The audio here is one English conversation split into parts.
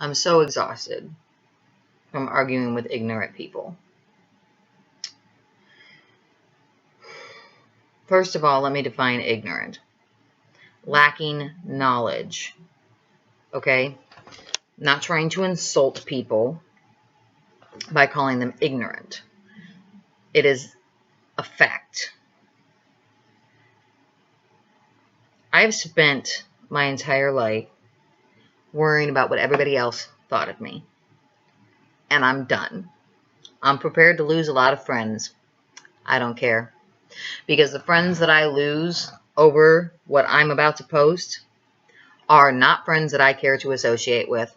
I'm so exhausted from arguing with ignorant people. First of all, let me define ignorant. Lacking knowledge. Okay? Not trying to insult people by calling them ignorant. It is a fact. I've spent my entire life worrying about what everybody else thought of me. And I'm done. I'm prepared to lose a lot of friends. I don't care. Because the friends that I lose over what I'm about to post are not friends that I care to associate with.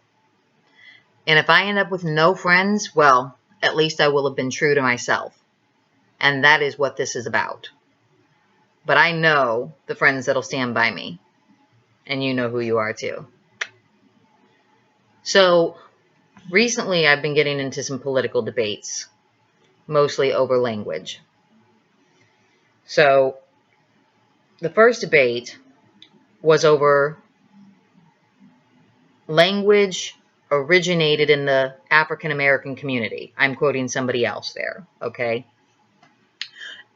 And if I end up with no friends, well, at least I will have been true to myself. And that is what this is about. But I know the friends that'll stand by me. And you know who you are too. So, recently I've been getting into some political debates. Mostly over language. So, the first debate was over language originated in the African American community. I'm quoting somebody else there, okay?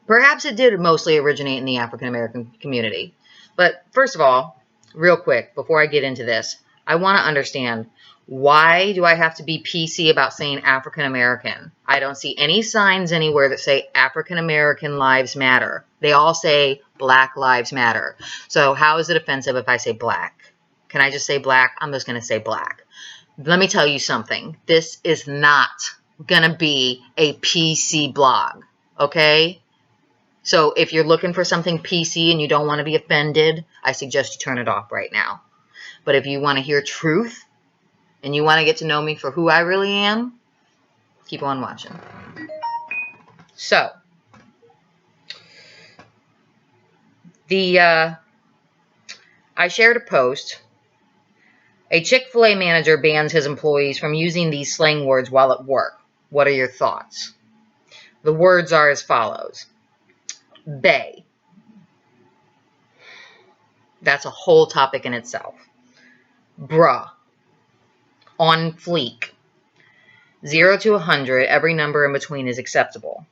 Perhaps it did mostly originate in the African American community. But first of all, real quick, before I get into this, I want to understand, why do I have to be PC about saying African American? I don't see any signs anywhere that say African American lives matter. They all say Black lives matter. So how is it offensive if I say black? Can I just say black? I'm just going to say black. Let me tell you something. This is not going to be a PC blog, okay? So if you're looking for something PC and you don't want to be offended, I suggest you turn it off right now. But if you want to hear truth and you want to get to know me for who I really am, keep on watching. So, I shared a post. A Chick-fil-A manager bans his employees from using these slang words while at work. What are your thoughts? The words are as follows. Bae. That's a whole topic in itself. Bruh. On fleek. 0 to 100, every number in between is acceptable.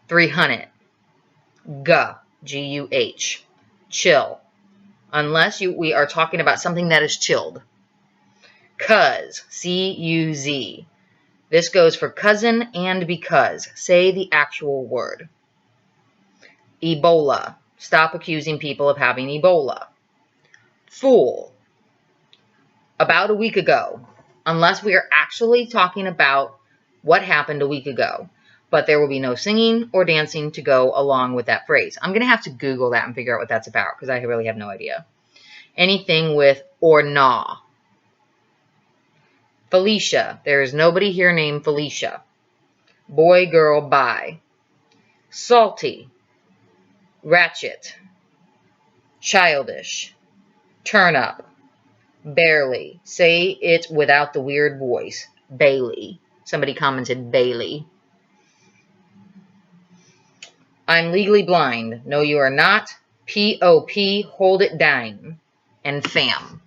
300. Guh. G-U-H. Chill. Unless we are talking about something that is chilled. Cuz. C-U-Z. This goes for cousin and because. Say the actual word. Ebola. Stop accusing people of having Ebola. Fool. About a week ago. Unless we are actually talking about what happened a week ago. But there will be no singing or dancing to go along with that phrase. I'm going to have to Google that and figure out what that's about, because I really have no idea. Anything with or nah. Felicia. There is nobody here named Felicia. Boy, girl, bye. Salty. Ratchet. Childish. Turn up. Barely. Say it without the weird voice. Bailey. Somebody commented Bailey. I'm legally blind. No, you are not. P.O.P. Hold it down. And fam.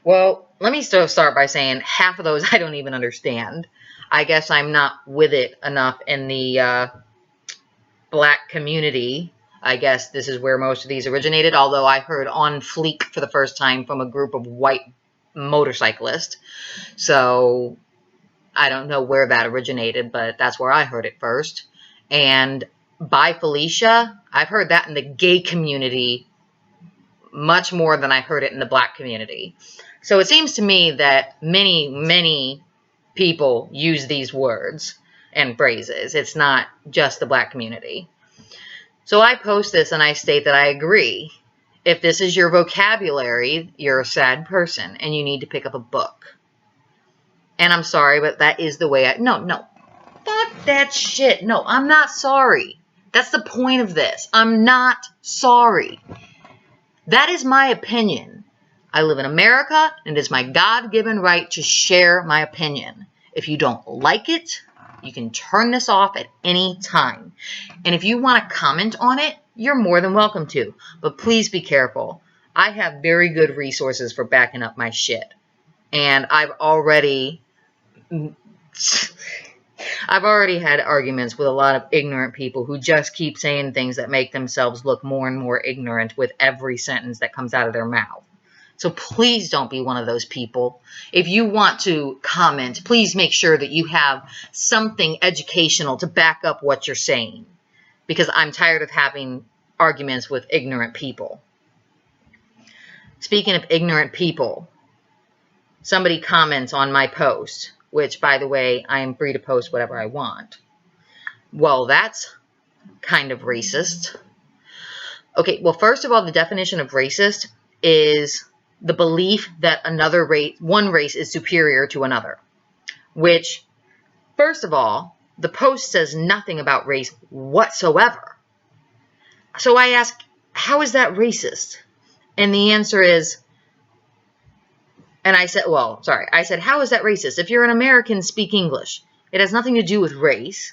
Well, let me start by saying half of those I don't even understand. I guess I'm not with it enough in the Black community. I guess this is where most of these originated, although I heard on fleek for the first time from a group of white motorcyclists. So I don't know where that originated, but that's where I heard it first. And by Felicia, I've heard that in the gay community much more than I heard it in the Black community. So it seems to me that many, many people use these words and phrases. It's not just the Black community. So I post this and I state that I agree. If this is your vocabulary, you're a sad person and you need to pick up a book. And I'm sorry, but that is the way No. Fuck that shit. No, I'm not sorry. That's the point of this. I'm not sorry. That is my opinion. I live in America, and it is my God-given right to share my opinion. If you don't like it, you can turn this off at any time. And if you want to comment on it, you're more than welcome to. But please be careful. I have very good resources for backing up my shit. And I've already had arguments with a lot of ignorant people who just keep saying things that make themselves look more and more ignorant with every sentence that comes out of their mouth. So please don't be one of those people. If you want to comment, please make sure that you have something educational to back up what you're saying, because I'm tired of having arguments with ignorant people. Speaking of ignorant people, somebody comments on my post, which, by the way, I am free to post whatever I want. Well, that's kind of racist. Okay, well, first of all, the definition of racist is the belief that one race is superior to another, which, first of all, the post says nothing about race whatsoever. So I ask, how is that racist? And the answer is, I said, how is that racist? If you're an American, speak English. It has nothing to do with race.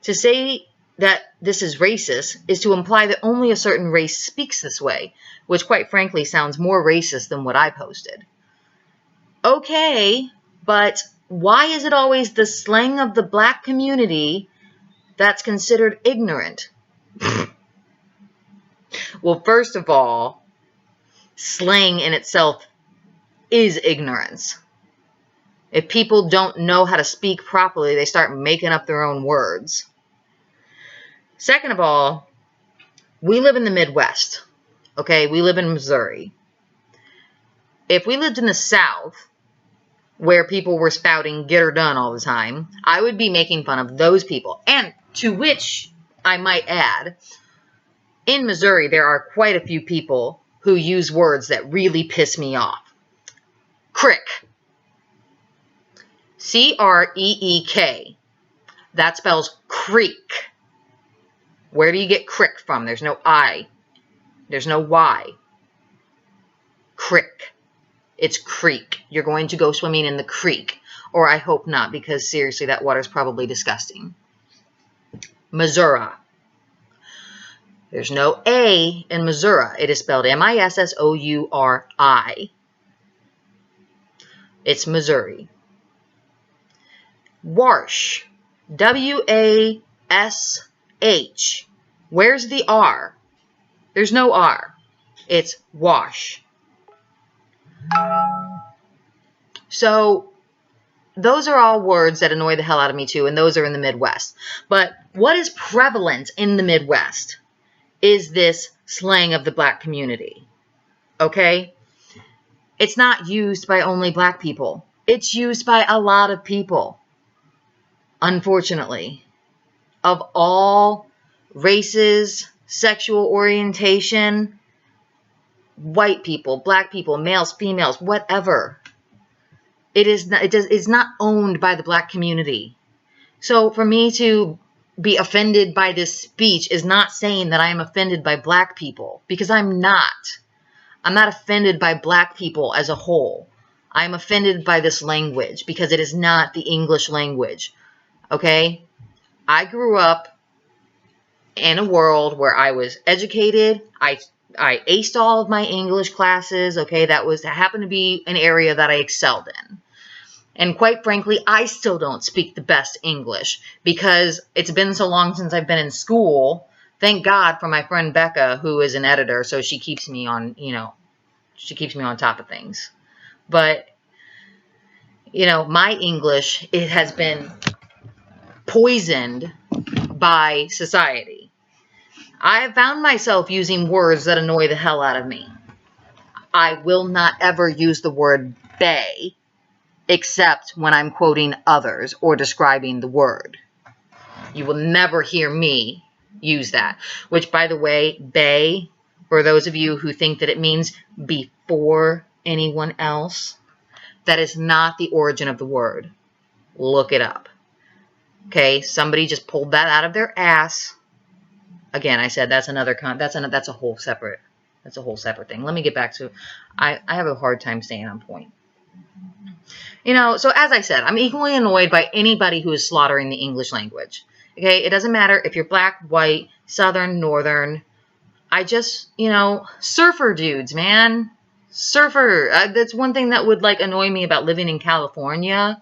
To say that this is racist is to imply that only a certain race speaks this way, which quite frankly sounds more racist than what I posted. Okay, but why is it always the slang of the black community that's considered ignorant? Well, first of all, slang in itself is ignorance. If people don't know how to speak properly, they start making up their own words. Second of all, we live in the Midwest, okay? We live in Missouri. If we lived in the South, where people were spouting get her done all the time, I would be making fun of those people. And to which I might add, in Missouri, there are quite a few people who use words that really piss me off. Crick. C-R-E-E-K. That spells creek. Where do you get crick from? There's no I. There's no Y. Crick. It's creek. You're going to go swimming in the creek. Or I hope not, because seriously, that water's probably disgusting. Missouri. There's no A in Missouri. It is spelled M-I-S-S-O-U-R-I. It's Missouri. Wash. W-A-S-H. Where's the R? There's no R. It's wash. So those are all words that annoy the hell out of me too, and those are in the Midwest. But what is prevalent in the Midwest is this slang of the black community. Okay? It's not used by only black people. It's used by a lot of people. Unfortunately, of all races, sexual orientation, white people, black people, males, females, whatever. It's not owned by the black community. So for me to be offended by this speech is not saying that I am offended by black people, because I'm not. I'm not offended by black people as a whole. I'm offended by this language because it is not the English language. Okay? I grew up in a world where I was educated. I aced all of my English classes. Okay? That happened to be an area that I excelled in. And quite frankly, I still don't speak the best English because it's been so long since I've been in school. Thank God for my friend Becca, who is an editor, so she keeps me on, she keeps me on top of things. But, my English, it has been poisoned by society. I have found myself using words that annoy the hell out of me. I will not ever use the word bae, except when I'm quoting others or describing the word. You will never hear me use that. Which, by the way, bae, for those of you who think that it means before anyone else, that is not the origin of the word. Look it up. Okay, somebody just pulled that out of their ass. Again, I said that's a whole separate thing. Let me get back to, I have a hard time staying on point. So as I said, I'm equally annoyed by anybody who is slaughtering the English language. Okay, it doesn't matter if you're black, white, southern, northern, I just, surfer dudes, man. Surfer. That's one thing that would like annoy me about living in California.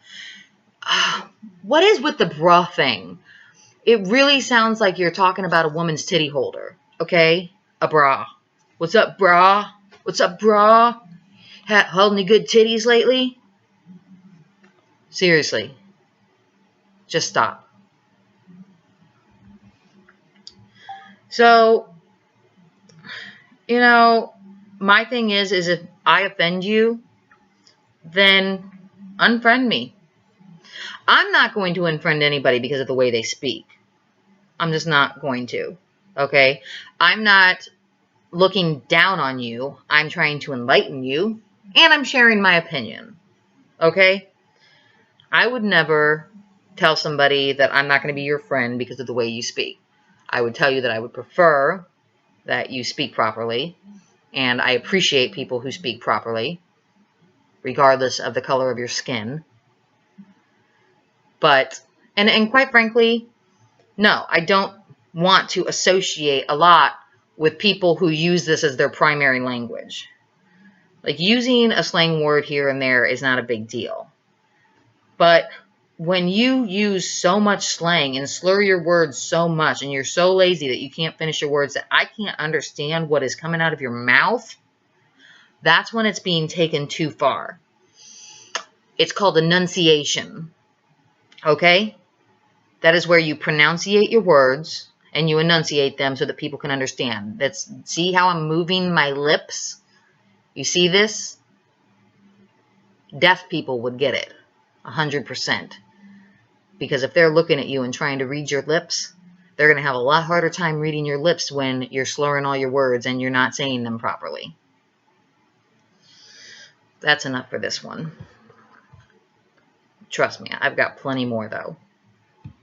What is with the bra thing? It really sounds like you're talking about a woman's titty holder, okay? A bra. What's up, bra? What's up, bra? Held any good titties lately? Seriously. Just stop. So, my thing is if I offend you, then unfriend me. I'm not going to unfriend anybody because of the way they speak. I'm just not going to, okay? I'm not looking down on you. I'm trying to enlighten you, and I'm sharing my opinion, okay? I would never tell somebody that I'm not going to be your friend because of the way you speak. I would tell you that I would prefer that you speak properly, and I appreciate people who speak properly, regardless of the color of your skin. But, and quite frankly, no, I don't want to associate a lot with people who use this as their primary language. Like, using a slang word here and there is not a big deal. But when you use so much slang and slur your words so much, and you're so lazy that you can't finish your words, that I can't understand what is coming out of your mouth, that's when it's being taken too far. It's called enunciation. Okay? That is where you pronunciate your words and you enunciate them so that people can understand. See how I'm moving my lips? You see this? Deaf people would get it 100%. Because if they're looking at you and trying to read your lips, they're going to have a lot harder time reading your lips when you're slurring all your words and you're not saying them properly. That's enough for this one. Trust me, I've got plenty more though.